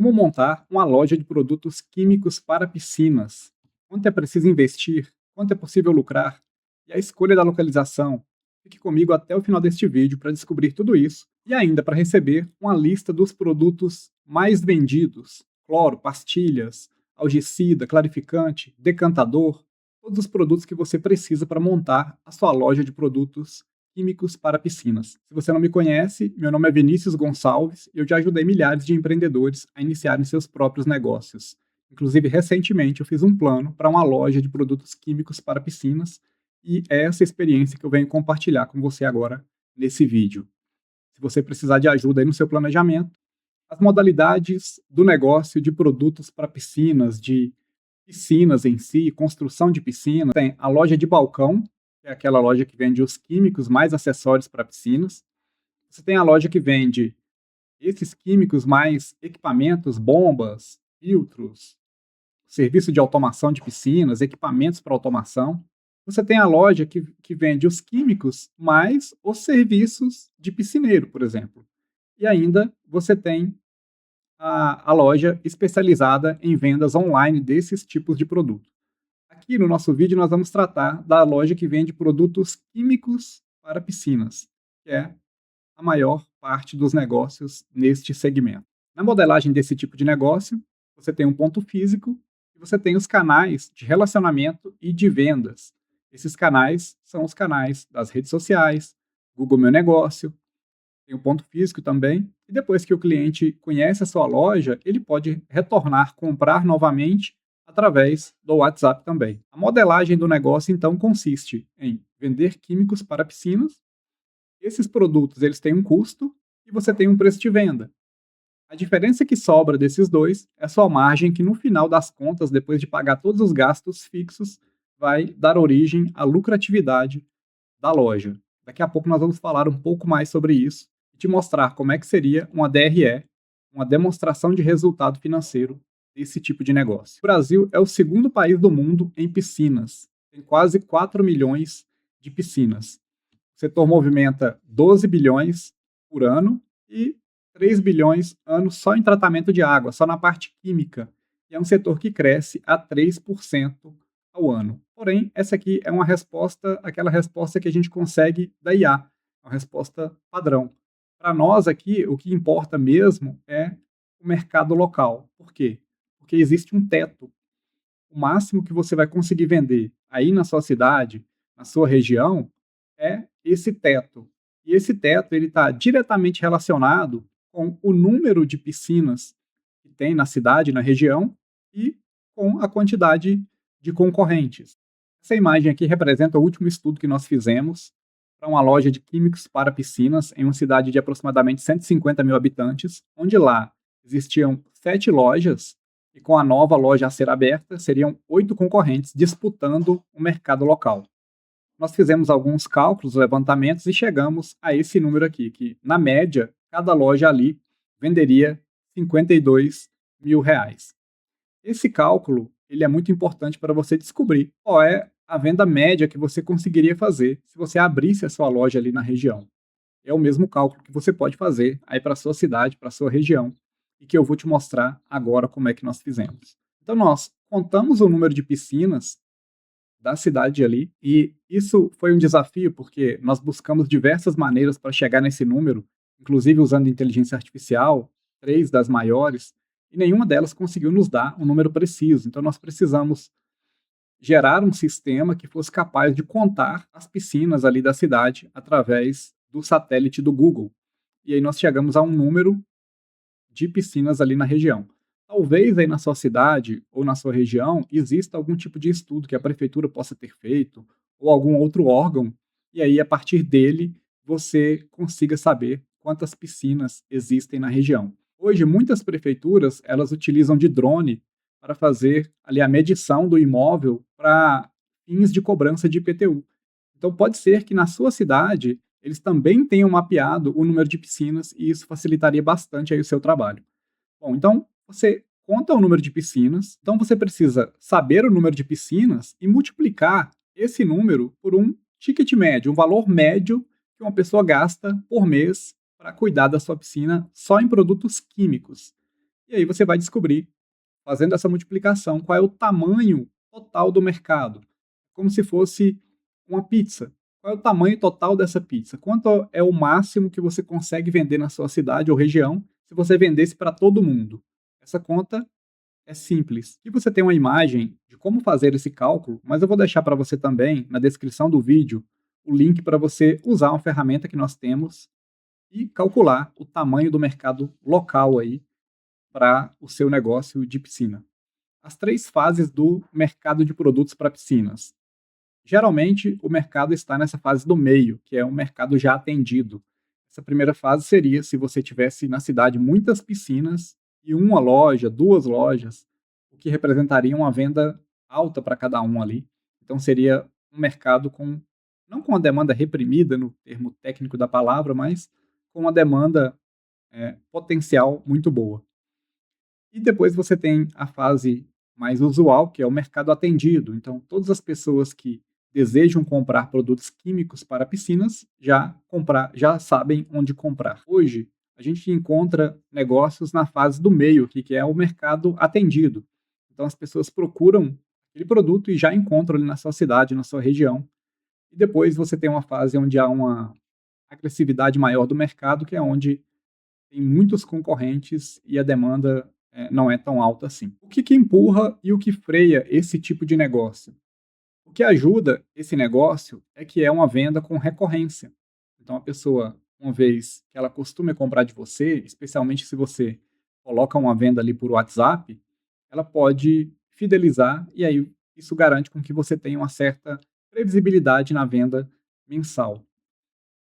Como montar uma loja de produtos químicos para piscinas? Quanto é preciso investir? Quanto é possível lucrar? E a escolha da localização? Fique comigo até o final deste vídeo para descobrir tudo isso e ainda para receber uma lista dos produtos mais vendidos: cloro, pastilhas, algicida, clarificante, decantador, todos os produtos que você precisa para montar a sua loja de produtos químicos para piscinas. Se você não me conhece, meu nome é Vinícius Gonçalves e eu já ajudei milhares de empreendedores a iniciarem seus próprios negócios. Inclusive, recentemente eu fiz um plano para uma loja de produtos químicos para piscinas e é essa experiência que eu venho compartilhar com você agora nesse vídeo. Se você precisar de ajuda aí no seu planejamento, as modalidades do negócio de produtos para piscinas, de piscinas em si, construção de piscina, tem a loja de balcão, que é aquela loja que vende os químicos mais acessórios para piscinas. Você tem a loja que vende esses químicos mais equipamentos, bombas, filtros, serviço de automação de piscinas, equipamentos para automação. Você tem a loja que vende os químicos mais os serviços de piscineiro, por exemplo. E ainda você tem a loja especializada em vendas online desses tipos de produto. Aqui no nosso vídeo nós vamos tratar da loja que vende produtos químicos para piscinas, que é a maior parte dos negócios neste segmento. Na modelagem desse tipo de negócio, você tem um ponto físico e você tem os canais de relacionamento e de vendas. Esses canais são os canais das redes sociais, Google Meu Negócio, tem o ponto físico também, e depois que o cliente conhece a sua loja, ele pode retornar, comprar novamente através do WhatsApp também. A modelagem do negócio, então, consiste em vender químicos para piscinas. Esses produtos eles têm um custo e você tem um preço de venda. A diferença que sobra desses dois é a sua margem, que no final das contas, depois de pagar todos os gastos fixos, vai dar origem à lucratividade da loja. Daqui a pouco nós vamos falar um pouco mais sobre isso e te mostrar como é que seria uma DRE, uma demonstração de resultado financeiro desse tipo de negócio. O Brasil é o segundo país do mundo em piscinas. Tem quase 4 milhões de piscinas. O setor movimenta 12 bilhões por ano e 3 bilhões ano só em tratamento de água, só na parte química. E é um setor que cresce a 3% ao ano. Porém, essa aqui é uma resposta, aquela resposta que a gente consegue da IA, uma resposta padrão. Para nós aqui, o que importa mesmo é o mercado local. Por quê? Porque existe um teto. O máximo que você vai conseguir vender aí na sua cidade, na sua região, é esse teto. E esse teto ele está diretamente relacionado com o número de piscinas que tem na cidade, na região, e com a quantidade de concorrentes. Essa imagem aqui representa o último estudo que nós fizemos para uma loja de químicos para piscinas em uma cidade de aproximadamente 150 mil habitantes, onde lá existiam 7 lojas e com a nova loja a ser aberta, seriam 8 concorrentes disputando o mercado local. Nós fizemos alguns cálculos, levantamentos e chegamos a esse número aqui, que na média, cada loja ali venderia R$ 52 mil. Esse cálculo ele é muito importante para você descobrir qual é a venda média que você conseguiria fazer se você abrisse a sua loja ali na região. É o mesmo cálculo que você pode fazer aí para a sua cidade, para a sua região, e que eu vou te mostrar agora como é que nós fizemos. Então nós contamos o número de piscinas da cidade ali, e isso foi um desafio porque nós buscamos diversas maneiras para chegar nesse número, inclusive usando inteligência artificial, 3 das maiores, e nenhuma delas conseguiu nos dar um número preciso. Então nós precisamos gerar um sistema que fosse capaz de contar as piscinas ali da cidade através do satélite do Google. E aí nós chegamos a um número de piscinas ali na região. Talvez aí na sua cidade ou na sua região exista algum tipo de estudo que a prefeitura possa ter feito ou algum outro órgão, e aí a partir dele você consiga saber quantas piscinas existem na região. Hoje muitas prefeituras elas utilizam de drone para fazer ali a medição do imóvel para fins de cobrança de IPTU. Então pode ser que na sua cidade eles também tenham mapeado o número de piscinas e isso facilitaria bastante aí o seu trabalho. Bom, então você conta o número de piscinas, então você precisa saber o número de piscinas e multiplicar esse número por um ticket médio, um valor médio que uma pessoa gasta por mês para cuidar da sua piscina só em produtos químicos. E E aí você vai descobrir, fazendo essa multiplicação, qual é o tamanho total do mercado. Como se fosse uma pizza. Qual é o tamanho total dessa pizza? Quanto é o máximo que você consegue vender na sua cidade ou região se você vendesse para todo mundo? Essa conta é simples. E você tem uma imagem de como fazer esse cálculo, mas eu vou deixar para você também, na descrição do vídeo, o link para você usar uma ferramenta que nós temos e calcular o tamanho do mercado local aí para o seu negócio de piscina. As 3 fases do mercado de produtos para piscinas. Geralmente, o mercado está nessa fase do meio, que é um mercado já atendido. Essa primeira fase seria se você tivesse na cidade muitas piscinas e uma loja, 2 lojas, o que representaria uma venda alta para cada um ali. Então seria um mercado com não com a demanda reprimida no termo técnico da palavra, mas com uma demanda, potencial muito boa. E depois você tem a fase mais usual, que é o mercado atendido. Então, todas as pessoas que desejam comprar produtos químicos para piscinas já sabem onde comprar. Hoje, a gente encontra negócios na fase do meio, que é o mercado atendido. Então, as pessoas procuram aquele produto e já encontram ele na sua cidade, na sua região. E depois você tem uma fase onde há uma agressividade maior do mercado, que é onde tem muitos concorrentes e a demanda, não é tão alta assim. O que empurra e o que freia esse tipo de negócio? O que ajuda esse negócio é que é uma venda com recorrência. Então a pessoa, uma vez que ela costume comprar de você, especialmente se você coloca uma venda ali por WhatsApp, ela pode fidelizar e aí isso garante com que você tenha uma certa previsibilidade na venda mensal.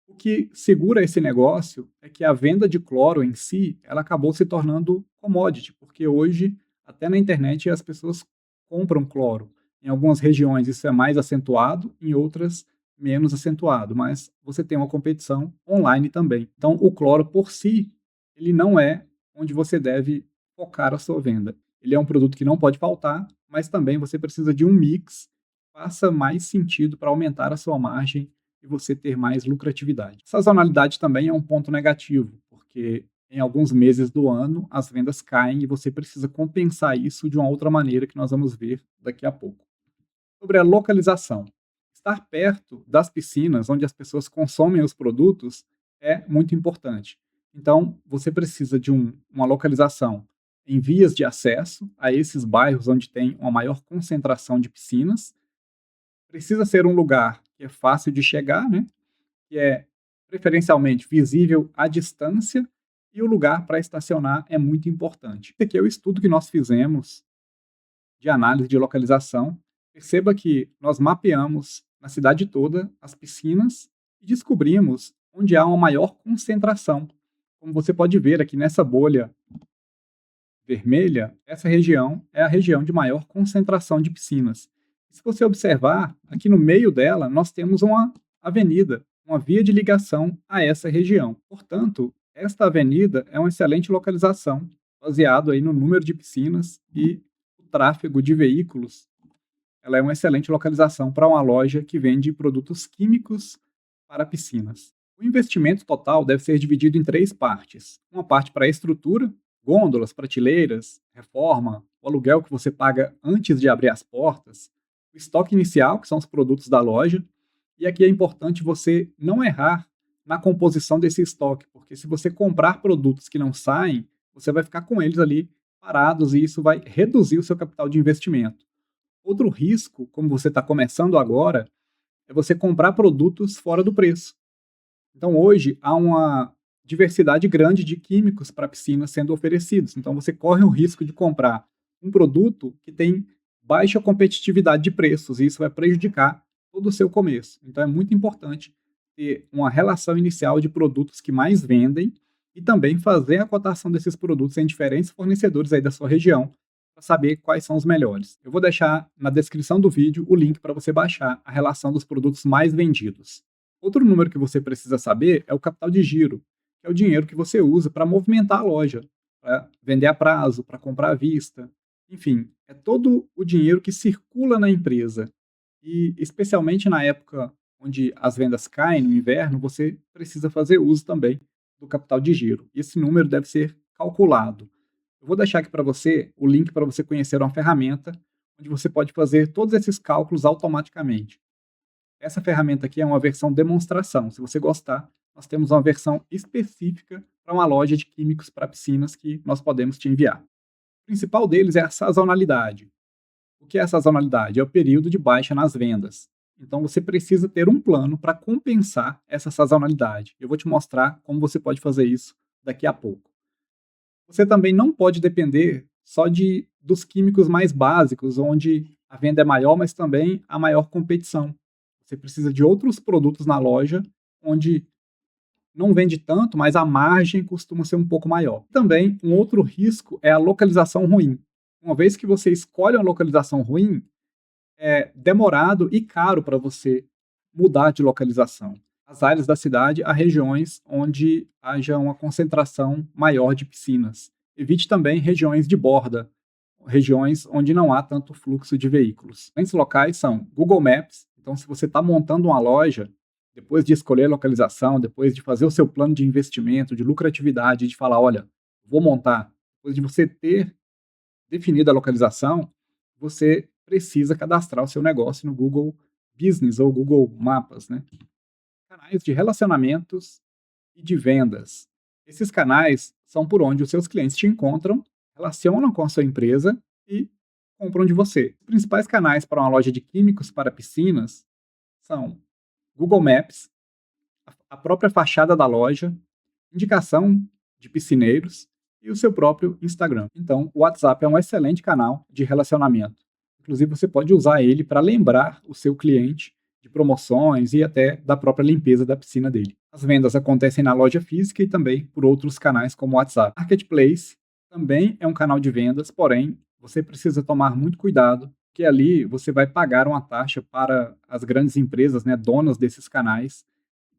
O que segura esse negócio é que a venda de cloro em si, ela acabou se tornando commodity, porque hoje, até na internet, as pessoas compram cloro. Em algumas regiões isso é mais acentuado, em outras menos acentuado, mas você tem uma competição online também. Então, o cloro por si, ele não é onde você deve focar a sua venda. Ele é um produto que não pode faltar, mas também você precisa de um mix que faça mais sentido para aumentar a sua margem e você ter mais lucratividade. Sazonalidade também é um ponto negativo, porque em alguns meses do ano as vendas caem e você precisa compensar isso de uma outra maneira que nós vamos ver daqui a pouco. Sobre a localização. Estar perto das piscinas onde as pessoas consomem os produtos é muito importante. Então, você precisa de uma localização em vias de acesso a esses bairros onde tem uma maior concentração de piscinas. Precisa ser um lugar que é fácil de chegar, né? Que é preferencialmente visível à distância e o lugar para estacionar é muito importante. Esse aqui é o estudo que nós fizemos de análise de localização. Perceba que nós mapeamos na cidade toda as piscinas e descobrimos onde há uma maior concentração. Como você pode ver aqui nessa bolha vermelha, essa região é a região de maior concentração de piscinas. Se você observar, aqui no meio dela, nós temos uma avenida, uma via de ligação a essa região. Portanto, esta avenida é uma excelente localização, baseado aí no número de piscinas e o tráfego de veículos. Ela é uma excelente localização para uma loja que vende produtos químicos para piscinas. O investimento total deve ser dividido em 3 partes. Uma parte para a estrutura, gôndolas, prateleiras, reforma, o aluguel que você paga antes de abrir as portas, o estoque inicial, que são os produtos da loja, e aqui é importante você não errar na composição desse estoque, porque se você comprar produtos que não saem, você vai ficar com eles ali parados e isso vai reduzir o seu capital de investimento. Outro risco, como você está começando agora, é você comprar produtos fora do preço. Então, hoje, há uma diversidade grande de químicos para piscina sendo oferecidos. Então, você corre o risco de comprar um produto que tem baixa competitividade de preços, e isso vai prejudicar todo o seu começo. Então, é muito importante ter uma relação inicial de produtos que mais vendem e também fazer a cotação desses produtos em diferentes fornecedores aí da sua região para saber quais são os melhores. Eu vou deixar na descrição do vídeo o link para você baixar a relação dos produtos mais vendidos. Outro número que você precisa saber é o capital de giro, que é o dinheiro que você usa para movimentar a loja, para vender a prazo, para comprar à vista. Enfim, é todo o dinheiro que circula na empresa. E, especialmente na época onde as vendas caem, no inverno, você precisa fazer uso também do capital de giro. Esse número deve ser calculado. Eu vou deixar aqui para você o link para você conhecer uma ferramenta onde você pode fazer todos esses cálculos automaticamente. Essa ferramenta aqui é uma versão demonstração. Se você gostar, nós temos uma versão específica para uma loja de químicos para piscinas que nós podemos te enviar. O principal deles é a sazonalidade. O que é a sazonalidade? É o período de baixa nas vendas. Então você precisa ter um plano para compensar essa sazonalidade. Eu vou te mostrar como você pode fazer isso daqui a pouco. Você também não pode depender só dos químicos mais básicos, onde a venda é maior, mas também a maior competição. Você precisa de outros produtos na loja, onde não vende tanto, mas a margem costuma ser um pouco maior. Também, um outro risco é a localização ruim. Uma vez que você escolhe uma localização ruim, é demorado e caro para você mudar de localização. As áreas da cidade há regiões onde haja uma concentração maior de piscinas. Evite também regiões de borda, regiões onde não há tanto fluxo de veículos. Esses locais são Google Maps. Então, se você está montando uma loja, depois de escolher a localização, depois de fazer o seu plano de investimento, de lucratividade, de falar, olha, vou montar, depois de você ter definido a localização, você precisa cadastrar o seu negócio no Google Business ou Google Mapas, né? Canais de relacionamentos e de vendas. Esses canais são por onde os seus clientes te encontram, relacionam com a sua empresa e compram de você. Os principais canais para uma loja de químicos para piscinas são Google Maps, a própria fachada da loja, indicação de piscineiros e o seu próprio Instagram. Então, o WhatsApp é um excelente canal de relacionamento. Inclusive, você pode usar ele para lembrar o seu cliente de promoções e até da própria limpeza da piscina dele. As vendas acontecem na loja física e também por outros canais como o WhatsApp. Marketplace também é um canal de vendas, porém, você precisa tomar muito cuidado, que ali você vai pagar uma taxa para as grandes empresas, né, donas desses canais,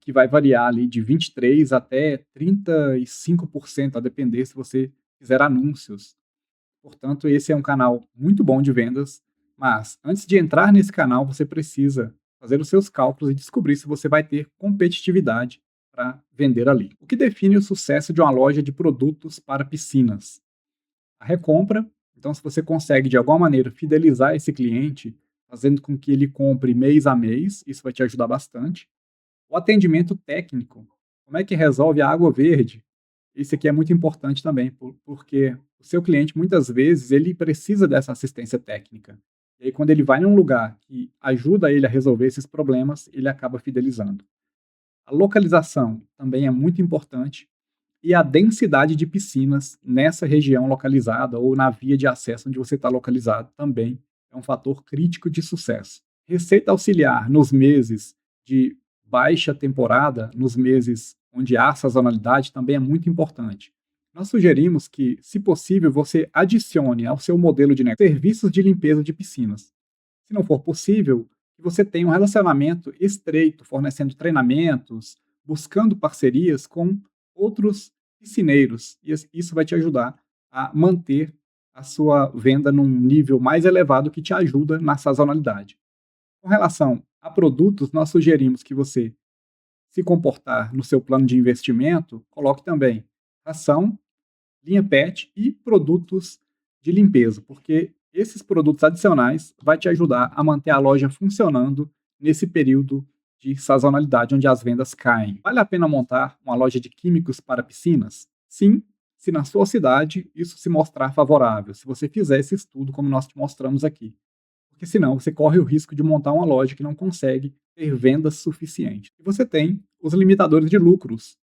que vai variar ali de 23% até 35%, a depender se você fizer anúncios. Portanto, esse é um canal muito bom de vendas, mas antes de entrar nesse canal, você precisa fazer os seus cálculos e descobrir se você vai ter competitividade para vender ali. O que define o sucesso de uma loja de produtos para piscinas? A recompra. Então, se você consegue de alguma maneira fidelizar esse cliente, fazendo com que ele compre mês a mês, isso vai te ajudar bastante. O atendimento técnico. Como é que resolve a água verde? Isso aqui é muito importante também, porque o seu cliente, muitas vezes, ele precisa dessa assistência técnica. E aí, quando ele vai num lugar que ajuda ele a resolver esses problemas, ele acaba fidelizando. A localização também é muito importante e a densidade de piscinas nessa região localizada ou na via de acesso onde você está localizado também é um fator crítico de sucesso. Receita auxiliar nos meses de baixa temporada, nos meses onde há sazonalidade, também é muito importante. Nós sugerimos que, se possível, você adicione ao seu modelo de negócio serviços de limpeza de piscinas. Se não for possível, que você tenha um relacionamento estreito, fornecendo treinamentos, buscando parcerias com outros piscineiros. E isso vai te ajudar a manter a sua venda num nível mais elevado que te ajuda na sazonalidade. Com relação a produtos, nós sugerimos que você se comportar no seu plano de investimento, coloque também ração, linha PET e produtos de limpeza, porque esses produtos adicionais vai te ajudar a manter a loja funcionando nesse período de sazonalidade onde as vendas caem. Vale a pena montar uma loja de químicos para piscinas? Sim, se na sua cidade isso se mostrar favorável, se você fizer esse estudo como nós te mostramos aqui. Porque senão você corre o risco de montar uma loja que não consegue ter vendas suficientes. E você tem os limitadores de lucros,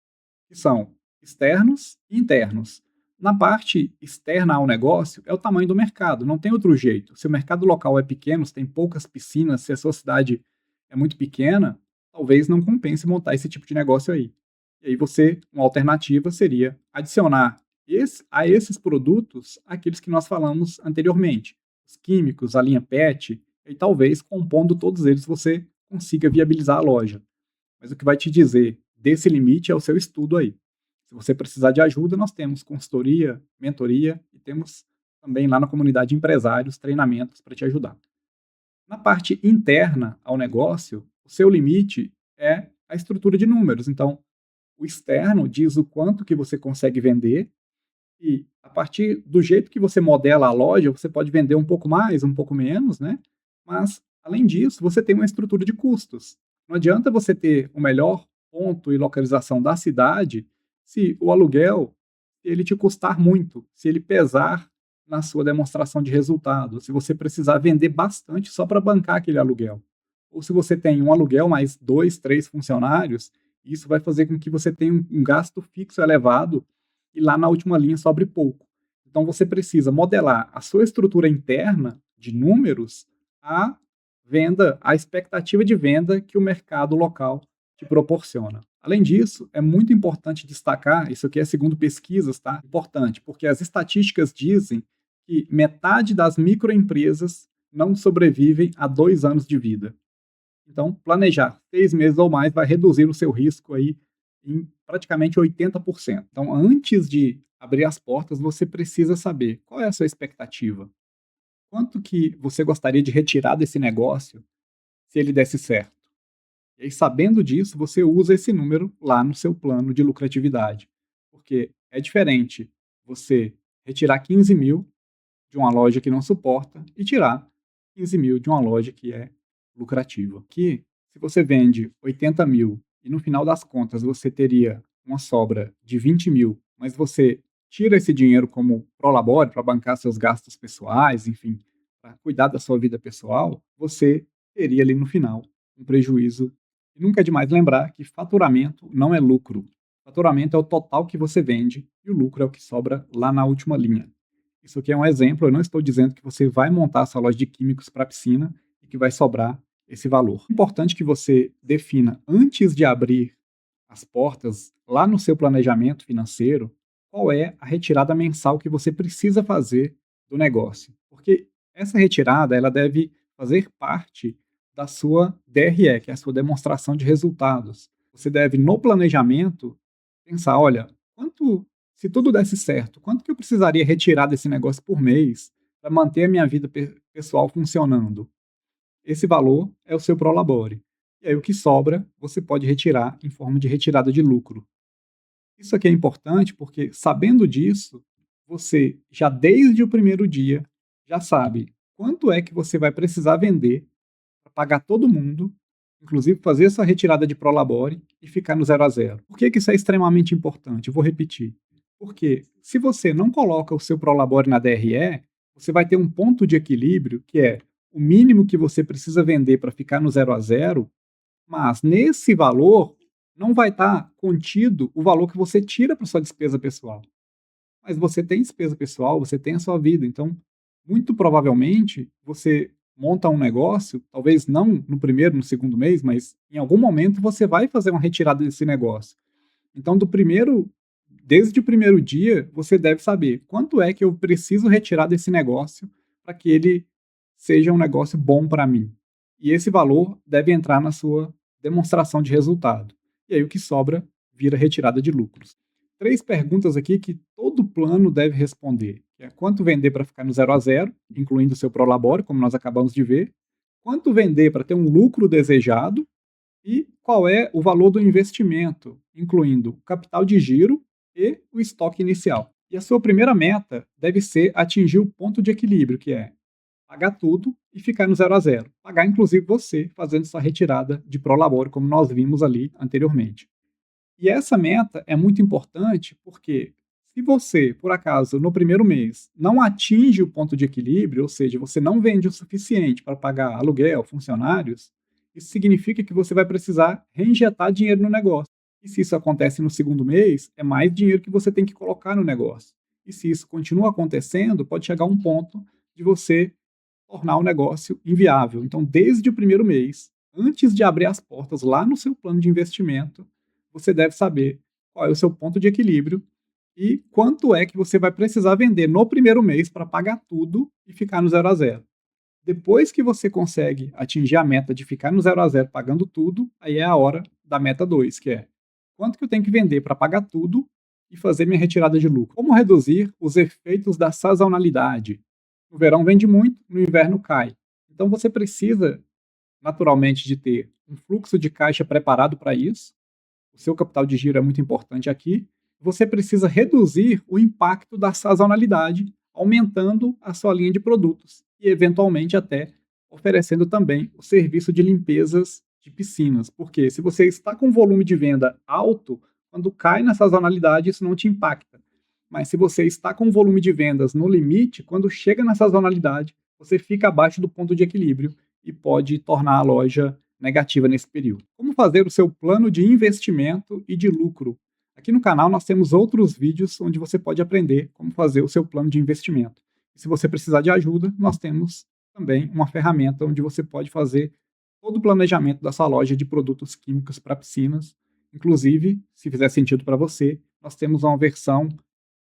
que são externos e internos. Na parte externa ao negócio é o tamanho do mercado, não tem outro jeito. Se o mercado local é pequeno, se tem poucas piscinas, se a sua cidade é muito pequena, talvez não compense montar esse tipo de negócio aí. E aí uma alternativa seria adicionar a esses produtos aqueles que nós falamos anteriormente. Os químicos, a linha PET, e talvez compondo todos eles você consiga viabilizar a loja. Mas o que vai te dizer desse limite é o seu estudo aí. Se você precisar de ajuda, nós temos consultoria, mentoria e temos também lá na comunidade empresários treinamentos para te ajudar. Na parte interna ao negócio, o seu limite é a estrutura de números. Então, o externo diz o quanto que você consegue vender E a partir do jeito que você modela a loja, você pode vender um pouco mais, um pouco menos, né? Mas, além disso, você tem uma estrutura de custos. Não adianta você ter o melhor ponto e localização da cidade se o aluguel ele te custar muito, se ele pesar na sua demonstração de resultado, se você precisar vender bastante só para bancar aquele aluguel. Ou se você tem um aluguel mais 2, 3 funcionários, isso vai fazer com que você tenha um gasto fixo elevado e lá na última linha sobre pouco. Então você precisa modelar a sua estrutura interna de números à venda, à expectativa de venda que o mercado local te proporciona. Além disso, é muito importante destacar, isso aqui é segundo pesquisas, tá? Importante, porque as estatísticas dizem que metade das microempresas não sobrevivem a 2 anos de vida. Então, planejar 6 meses ou mais vai reduzir o seu risco aí em praticamente 80%. Então, antes de abrir as portas, você precisa saber qual é a sua expectativa. Quanto que você gostaria de retirar desse negócio se ele desse certo? E aí, sabendo disso, você usa esse número lá no seu plano de lucratividade. Porque é diferente você retirar 15 mil de uma loja que não suporta e tirar 15 mil de uma loja que é lucrativa. Que, se você vende 80 mil e no final das contas você teria uma sobra de 20 mil, mas você tira esse dinheiro como prolabore para bancar seus gastos pessoais, enfim, para cuidar da sua vida pessoal, você teria ali no final um prejuízo. E nunca é demais lembrar que faturamento não é lucro. Faturamento é o total que você vende e o lucro é o que sobra lá na última linha. Isso aqui é um exemplo, eu não estou dizendo que você vai montar a sua loja de químicos para piscina e que vai sobrar esse valor. É importante que você defina, antes de abrir as portas, lá no seu planejamento financeiro, qual é a retirada mensal que você precisa fazer do negócio. Porque essa retirada, ela deve fazer parte da sua DRE, que é a sua demonstração de resultados. Você deve, no planejamento, pensar, olha, quanto, se tudo desse certo, quanto que eu precisaria retirar desse negócio por mês para manter a minha vida pessoal funcionando? Esse valor é o seu prolabore. E aí o que sobra, você pode retirar em forma de retirada de lucro. Isso aqui é importante porque, sabendo disso, você já desde o primeiro dia já sabe quanto é que você vai precisar vender para pagar todo mundo, inclusive fazer essa retirada de prolabore e ficar no 0 a 0. Por que que isso é extremamente importante? Eu vou repetir. Porque se você não coloca o seu prolabore na DRE, você vai ter um ponto de equilíbrio que é o mínimo que você precisa vender para ficar no 0 a 0, mas nesse valor não vai estar contido o valor que você tira para sua despesa pessoal. Mas você tem despesa pessoal, você tem a sua vida, então muito provavelmente você monta um negócio, talvez não no primeiro, no segundo mês, mas em algum momento você vai fazer uma retirada desse negócio. Então desde o primeiro dia, você deve saber quanto é que eu preciso retirar desse negócio para que ele seja um negócio bom para mim. E esse valor deve entrar na sua demonstração de resultado. E aí o que sobra vira retirada de lucros. 3 perguntas aqui que todo plano deve responder. Que é quanto vender para ficar no 0 a 0, incluindo o seu prolabore, como nós acabamos de ver. Quanto vender para ter um lucro desejado. E qual é o valor do investimento, incluindo o capital de giro e o estoque inicial. E a sua primeira meta deve ser atingir o ponto de equilíbrio, que é pagar tudo e ficar no 0 a 0. Pagar, inclusive, você fazendo sua retirada de prolabore, como nós vimos ali anteriormente. E essa meta é muito importante porque se você, por acaso, no primeiro mês, não atinge o ponto de equilíbrio, ou seja, você não vende o suficiente para pagar aluguel, funcionários, isso significa que você vai precisar reinjetar dinheiro no negócio. E se isso acontece no segundo mês, é mais dinheiro que você tem que colocar no negócio. E se isso continua acontecendo, pode chegar um ponto de você tornar o negócio inviável. Então, desde o primeiro mês, antes de abrir as portas lá no seu plano de investimento, você deve saber qual é o seu ponto de equilíbrio e quanto é que você vai precisar vender no primeiro mês para pagar tudo e ficar no 0 a 0. Depois que você consegue atingir a meta de ficar no 0 a 0 pagando tudo, aí é a hora da meta 2, que é quanto que eu tenho que vender para pagar tudo e fazer minha retirada de lucro. Como reduzir os efeitos da sazonalidade? No verão vende muito, no inverno cai. Então você precisa, naturalmente, de ter um fluxo de caixa preparado para isso. O seu capital de giro é muito importante aqui. você precisa reduzir o impacto da sazonalidade, aumentando a sua linha de produtos e, eventualmente, até oferecendo também o serviço de limpezas de piscinas. Porque se você está com volume de venda alto, quando cai na sazonalidade, isso não te impacta. Mas se você está com volume de vendas no limite, quando chega na sazonalidade, você fica abaixo do ponto de equilíbrio e pode tornar a loja negativa nesse período. Como fazer o seu plano de investimento e de lucro? Aqui no canal nós temos outros vídeos onde você pode aprender como fazer o seu plano de investimento. E se você precisar de ajuda, nós temos também uma ferramenta onde você pode fazer todo o planejamento da sua loja de produtos químicos para piscinas. Inclusive, se fizer sentido para você, nós temos uma versão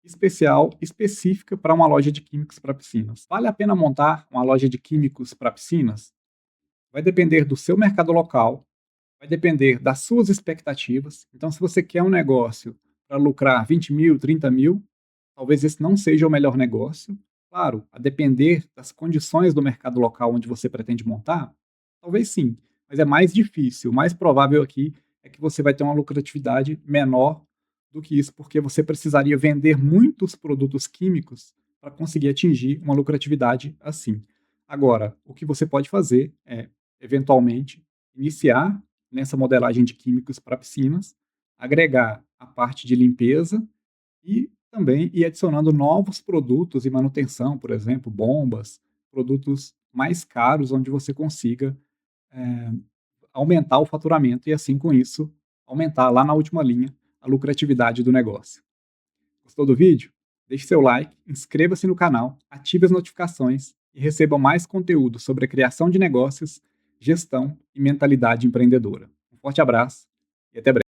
especial, específica para uma loja de químicos para piscinas. Vale a pena montar uma loja de químicos para piscinas? Vai depender do seu mercado local, vai depender das suas expectativas. Então, se você quer um negócio para lucrar 20 mil, 30 mil, talvez esse não seja o melhor negócio. Claro, a depender das condições do mercado local onde você pretende montar, talvez sim, mas é mais difícil. O mais provável aqui é que você vai ter uma lucratividade menor do que isso, porque você precisaria vender muitos produtos químicos para conseguir atingir uma lucratividade assim. Agora, o que você pode fazer é, eventualmente, iniciar nessa modelagem de químicos para piscinas, agregar a parte de limpeza e também ir adicionando novos produtos e manutenção, por exemplo, bombas, produtos mais caros, onde você consiga eh, aumentar o faturamento e, assim, com isso, aumentar lá na última linha a lucratividade do negócio. Gostou do vídeo? Deixe seu like, inscreva-se no canal, ative as notificações e receba mais conteúdo sobre a criação de negócios, gestão e mentalidade empreendedora. Um forte abraço e até breve.